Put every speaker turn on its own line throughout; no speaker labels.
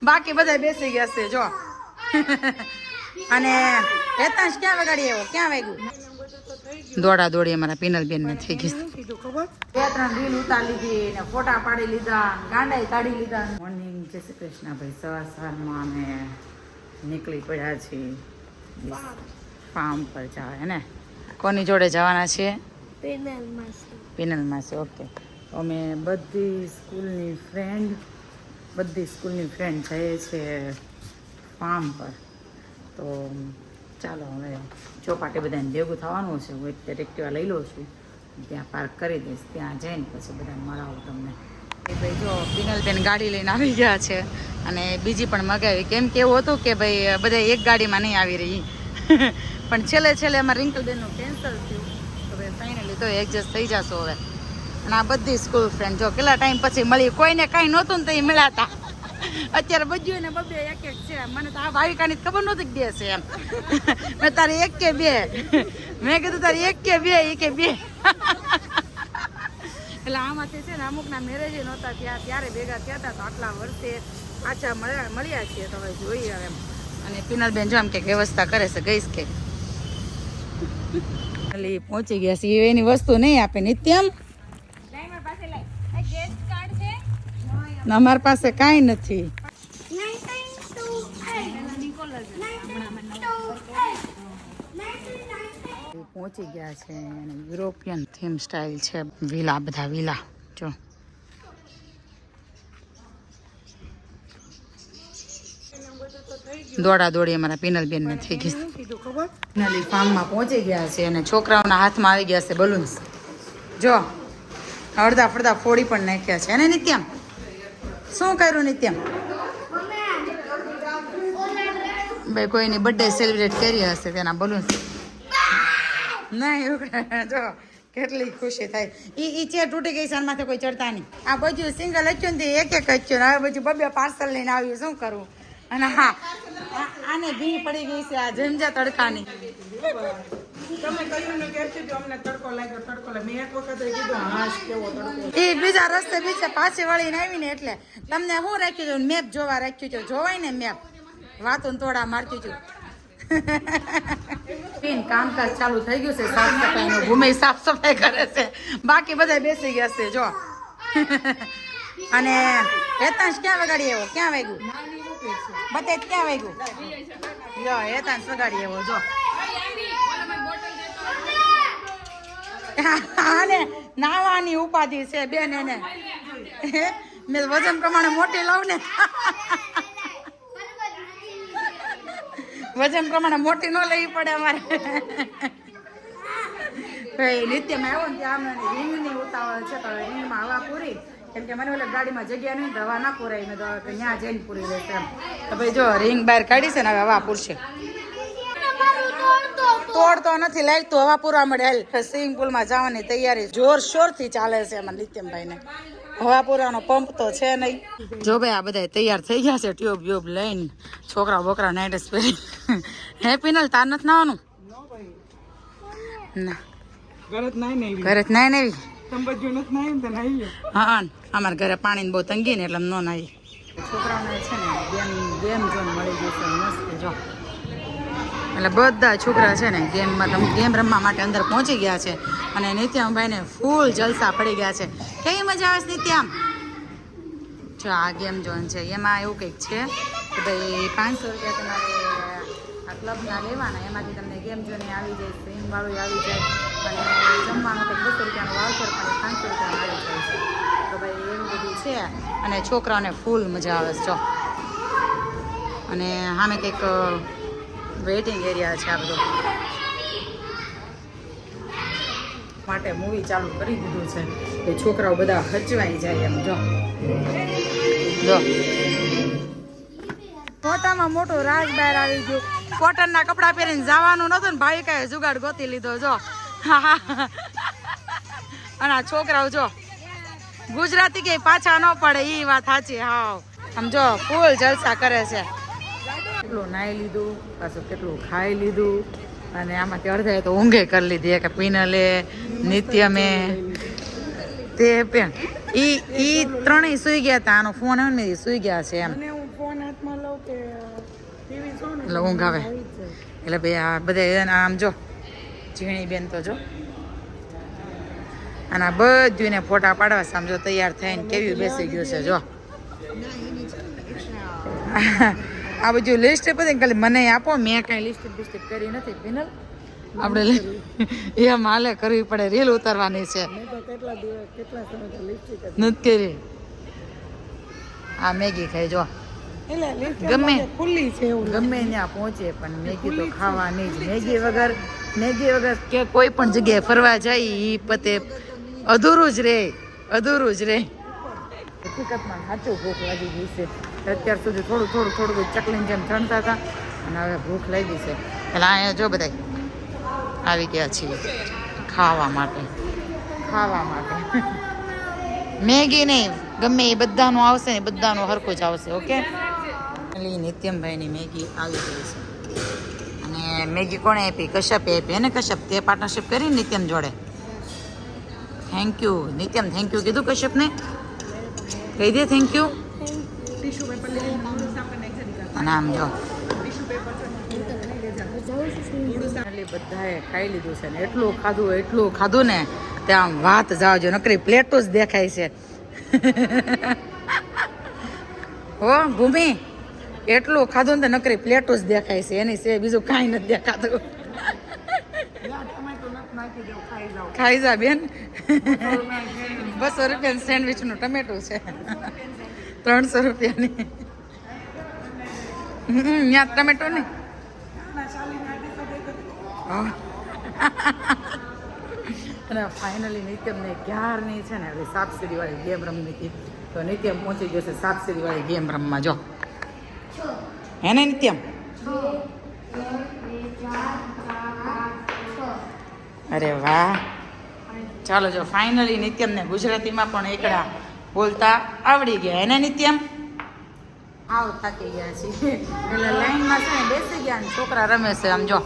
બાકી બધા બેસી ગયા છે જો. અને હેતાંશ ક્યાં વગાડી આવ્યો? ક્યાં વાગ્યું? દોડા દોડી અમારા પિનલબેન ને થઈ ગઈ. બે ત્રણ રીલ ઉતાર લીધી ને ફોટા પાડી લીધા, ગાંડા કાઢી લીધા. મોર્નિંગ, જય શ્રી કૃષ્ણ ભાઈ. સવારમાં અમે નીકળી પડ્યા છીએ ફાર્મ પર જવા. હે ને કોની જોડે જવાના છીએ? પિનલમાં છે. ઓકે. અમે બધી સ્કૂલની ફ્રેન્ડ જઈએ છીએ ફાર્મ પર. તો ચાલો હવે ચોપાટે બધાને ભેગું થવાનું છે. હું એક એક્ટિવા લઈ લઉં છું, ત્યાં પાર્ક કરી દઈશ. ત્યાં જઈને પછી બધાને મળાવું તમને. એ ભાઈ જો પિનલબેન ગાડી લઈને આવી ગયા છે અને બીજી પણ મગાવી. કેમ કે એવું હતું કે ભાઈ બધા એક ગાડીમાં નહીં આવી રહી, પણ છેલ્લે અમારે રિંકલબેનનું કેન્સલ થયું. તો ભાઈ ફાઇનલી તો એડજસ્ટ થઈ જશો હવે. અને આ બધી સ્કૂલ ફ્રેન્ડ જો કેટલા ટાઈમ પછી મળી. કોઈને કાંઈ નહોતું ને તો એ મળ્યા. અત્યારે બધું ને બબે એક છે. મને તો આ ભાવિકાની ખબર નહોતી કે બે છે એમ. મેં તારી એક કે બે, મેં કીધું તારી એક કે બે, એ કે બે. એટલે આમાંથી છે ને અમુકના મેરેજ નહોતા ત્યારે ભેગા થયા હતા. તો આટલા વર્ષે પાછા મળ્યા છીએ. તો હવે જોઈએ હવે એમ. અને પિનલબેન જો આમ કે વ્યવસ્થા કરે છે. ગઈશ કે પહોંચી ગયા છે. એની વસ્તુ નહીં આપે નિત્યમ. અમારી પાસે કાંઈ નથી. પહોંચી ગયા છે. યુરોપિયન થીમ સ્ટાઇલ છે. વિલા, બધા વિલા જો. દોડા દોડી અમારા પિનલબેન ને થઈ ગઈ. પિનલી ફાર્મમાં પહોંચી ગયા છે અને છોકરાઓના હાથમાં આવી ગયા છે બલૂન્સ. જો અડધા ફડધા ફોડી પણ નાખ્યા છે. અને નિત્યમ શું કર્યું? નિત્યમ ભાઈ કોઈની બર્થડે સેલિબ્રેટ કરી હશે તેના બલૂન. નહીં જો કેટલી ખુશી થાય. ઈ ચેર તૂટી ગઈ છે, આમાંથી કોઈ ચડતા નહીં. આ બધું સિંગલ હચ્યું ને એક હચ્યું. હવે બધું બબે પાર્સલ લઈને આવ્યું. શું કરવું? અને હા આને ભી પડી ગઈ છે આ ઝંઝા તડકાની. એ બીજા રસ્તે બીજે પાછી વળીને આવીને એટલે તમને શું રાખ્યું હતું? મેપ જોવા રાખ્યું છે. જોવાય ને મેપ. વાતું તોડા મારતી છું. કામકાજ ચાલુ થઈ ગયું છે. સાફ સફાઈનું ભૂમિ સાફ સફાઈ કરે છે. બાકી બધા બેસી ગયા છે જો. અને હેતાંશ ક્યાં વગાડી આવ્યો? ક્યાં વાગ્યું? બતાય ક્યાં વાગ્યું? જો હેતાંશ વગાડી આવ્યો જો. આને નાવાની ઉપાધિ છે બેન એને. મેં વજન પ્રમાણે મોટી લાવ ને. વજન પ્રમાણે મોટી ન લેવી પડે અમારે. નિત્યમાં આવ્યો ને ત્યાં અમને રીંગની ઉતાવળ છે. તો રીંગમાં હવા પૂરી. કેમ કે મને ઓલા ગાડીમાં જગ્યા નહીં, હવા ના પૂરાય. મેં તો ત્યાં જઈને પૂરી રહેશે એમ. તો ભાઈ જો રીંગ બહાર કાઢી છે ને હવે હવા પૂરશે. તોડતો નથી, લાગતું હવા પૂરવા મળે. સ્વિમિંગ પુલમાં જવાની તૈયારી જોરશોરથી ચાલે છે એમાં નિત્યમભાઈ ને. હવા પૂરવાનો પંપ તો છે નહીં. જો ભાઈ આ બધા તૈયાર થઈ ગયા છે ટ્યુબ વ્યુબ લઈને. છોકરા બોકરા નાઇટ પહેરી. હે પિનલ તાર નથી નાવાનું? ના ઘરે જ નાય ને. હા અમારા ઘરે પાણીની બહુ તંગી ને એટલે ન નાઈ. છોકરાઓને છે ને ગેમ ઝોન મળી ગઈ છે મસ્ત જો. એટલે બધા છોકરા છે ને ગેમ રમવા માટે અંદર પહોંચી ગયા છે. અને નિત્યમભાઈને ફૂલ જલસા પડી ગયા છે. કેવી મજા આવે છે નિત્યમ? જો આ ગેમ ઝોન છે. એમાં એવું કંઈક છે કે ભાઈ 500 રૂપિયા તમારે આ ક્લબના લેવાના. એમાંથી તમને ગેમ ઝોન આવી જાય, સ્વિંગવાળું આવી જાય અને જમવાનું કંઈક 200 રૂપિયાનું વાઉચર પણ 500 રૂપિયાનું આવી જાય છે. તો ભાઈ એવું બધું છે. અને છોકરાઓને ફૂલ મજા આવે છે જો. અને સામે કંઈક વેઇટિંગ એરિયા છે. આ બધું માટે મૂવી ચાલુ કરી દીધું છે કે છોકરાઓ બધા હચવાઈ જાય એમ જો. મોટામાં મોટું રાજ બહાર આવી ગયું. કોટનના કપડાં પહેરીને જવાનું નતું ને ભાવિકાએ જુગાડ ગોતી લીધો જો. અને આ છોકરાઓ જો ગુજરાતી કે પાછા ન પડે એ વાત સાચી. હાવ આમ જો ફૂલ જલસા કરે છે. કેટલું નાઈ લીધું, પાછું કેટલું ખાઈ લીધું. અને આમાંથી અડધા તો ઊંઘે કરી લીધી. કે પિનલે, નિત્યમે, તે પણ ઈ ત્રણેય સુઈ ગયા હતા. આનો ફોન આવ્યો ને સુઈ ગયા છે એમ. એટલે ઊંઘ આવે એટલે ભાઈ આ બધા આમ જો ઝીણી બેન તો જો અને આ બધું ને ફોટા પાડવા સમજો તૈયાર થઈને કેવી બેસી ગયું છે જો આ બધું લિસ્ટ પછી ખાલી મને આપો મેં કઈ લિસ્ટ બિસ્ટ કરી નથી ફિનલ આપણે એમ હાલે કરવી પડે રીલ ઉતારવાની છે નથી કરી આ મેગી ખાઈ જો ગમે ગમે ત્યાં પહોંચે પણ મેગી તો ખાવાની જ મેગી વગર કે કોઈ પણ જગ્યાએ ફરવા જાય એ પતે અધૂરું જ રહે હકીકતમાં સાચું ભૂખ લાગી ગઈ છે અત્યાર સુધી થોડું ચકલીની જેમ ઠણતા હતા અને હવે ભૂખ લાગી છે એટલે અહીંયા જો બધા આવી ગયા છીએ ખાવા માટે મેગી નહીં ગમે એ બધાનું આવશે ને બધાનું હરખું જ આવશે ઓકે એટલે નિત્યમભાઈની મેગી આવી ગઈ છે અને મેગી કોણે આપી કશ્યપે આપી એને કશ્યપ તે પાર્ટનરશિપ કરી નિત્યમ જોડે થેન્ક યુ નિત્યમ થેન્ક યુ કીધું કશ્યપને કહી દે થેન્ક યુ અને આમ જો બધાએ ખાઈ લીધું છે ને એટલું ખાધું ને ત્યાં વાત જાવજો નકરી પ્લેટો જ દેખાય છે હો ભૂમિ એટલું ખાધું ને નકરી પ્લેટો જ દેખાય છે એની છે બીજું કાંઈ નથી દેખાતું ખાઈ જા બેન 200 રૂપિયાનું સેન્ડવિચનું ટમેટું છે 300 રૂપિયાની ત્યાં ટમેટો નહીં અને ફાઇનલી નિત્યમને ક્યારની છે ને હવે સાપસીડી વાળી ગેમ રમવી હતી તો નિત્યમ પહોંચી ગયો છે સાપસીડી વાળી ગેમ રમવા જો હે ને નિત્યમ અરે વાહ ચાલો જો ફાઇનલી નિત્યમને ગુજરાતીમાં પણ એકડા બોલતા આવડી ગયા એને નિત્યમ આવ થાકી ગયા છીએ એટલે લાઈનમાં છે ને બેસી ગયા ને છોકરા રમે છે આમ જો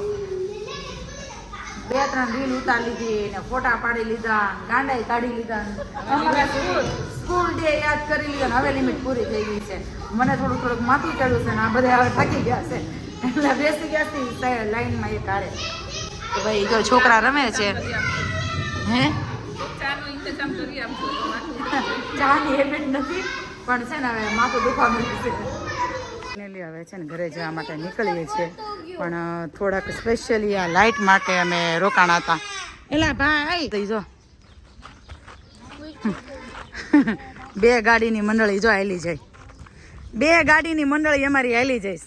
2-3 રીલ ઉતારી લીધી ને ફોટા પાડી લીધા ગાંડાઈ કાઢી લીધા સ્કૂલ ડે યાદ કરી લીધા હવે લિમિટ પૂરી થઈ ગઈ છે મને થોડુંક માથું ચડ્યું છે ને આ બધા હવે થાકી ગયા છે એટલે બેસી ગયા છે લાઈનમાં એ કાઢે તો ભાઈ જો છોકરા રમે છે હે ચાની હેબિટ નથી પણ છે ને હવે માથું દુખવા મળ્યું છે ફાઇનલી હવે છે ને ઘરે જવા માટે નીકળીએ છીએ પણ થોડાક સ્પેશિયલી આ લાઇટ માટે અમે રોકાણા હતા એલા ભાઈ થઈ જો 2 ગાડીની મંડળી જો હાલી જાય 2 ગાડીની મંડળી અમારી હાલી જઈશ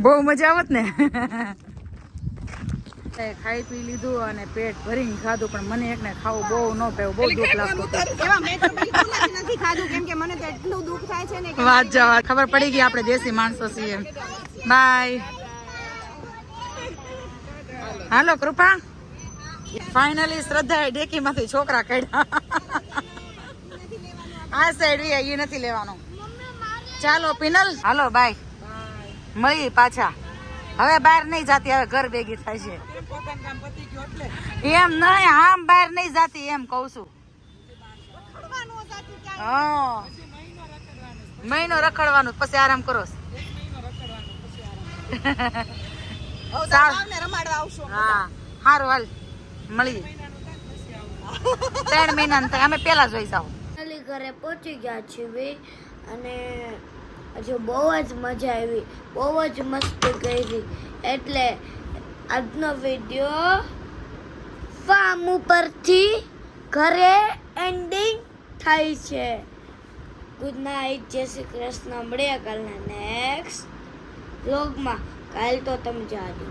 બહુ મજા આવત ને ખાઈ પી લીધું અને પેટ ભરીને ખાધું પણ મને એકને ખાવું બહુ ન પાયું બહુ દુઃખ લાગતું નથી ખાધું કેમ કે મને તો એટલું દુઃખ થાય છે ને વાત જવા ખબર પડી ગઈ આપણે દેશી માણસો છીએ બાય હાલો કૃપા ફાઇનલી શ્રદ્ધાએ ડેકીમાંથી છોકરા કાઢ્યા આ સાઈડ વી એ નથી લેવાનું ચાલો પિનલ હાલો બાય મળી પાછા હવે બહાર નહીં જાતી હવે ઘર ભેગી થાય છે એમ નહીં આમ બહાર નહીં જાતી એમ કઉ છું મહિનો રખડવાનું પછી આરામ કરો હા સારું હાલ મળી 3 મહિના અમે પેલા જોઈ જાવ
ઘરે પહોંચી ગયા છીએ અને હજુ બહુ જ મજા આવી બહુ જ મસ્તી કરી એટલે આજનો વિડીયો ફાર્મ ઉપરથી ઘરે એન્ડિંગ થાય છે ગુડ નાઇટ જય શ્રી કૃષ્ણ મળ્યા કાલના નેક્સ્ટ વ્લોગમાં કાલ તો તમે જાજો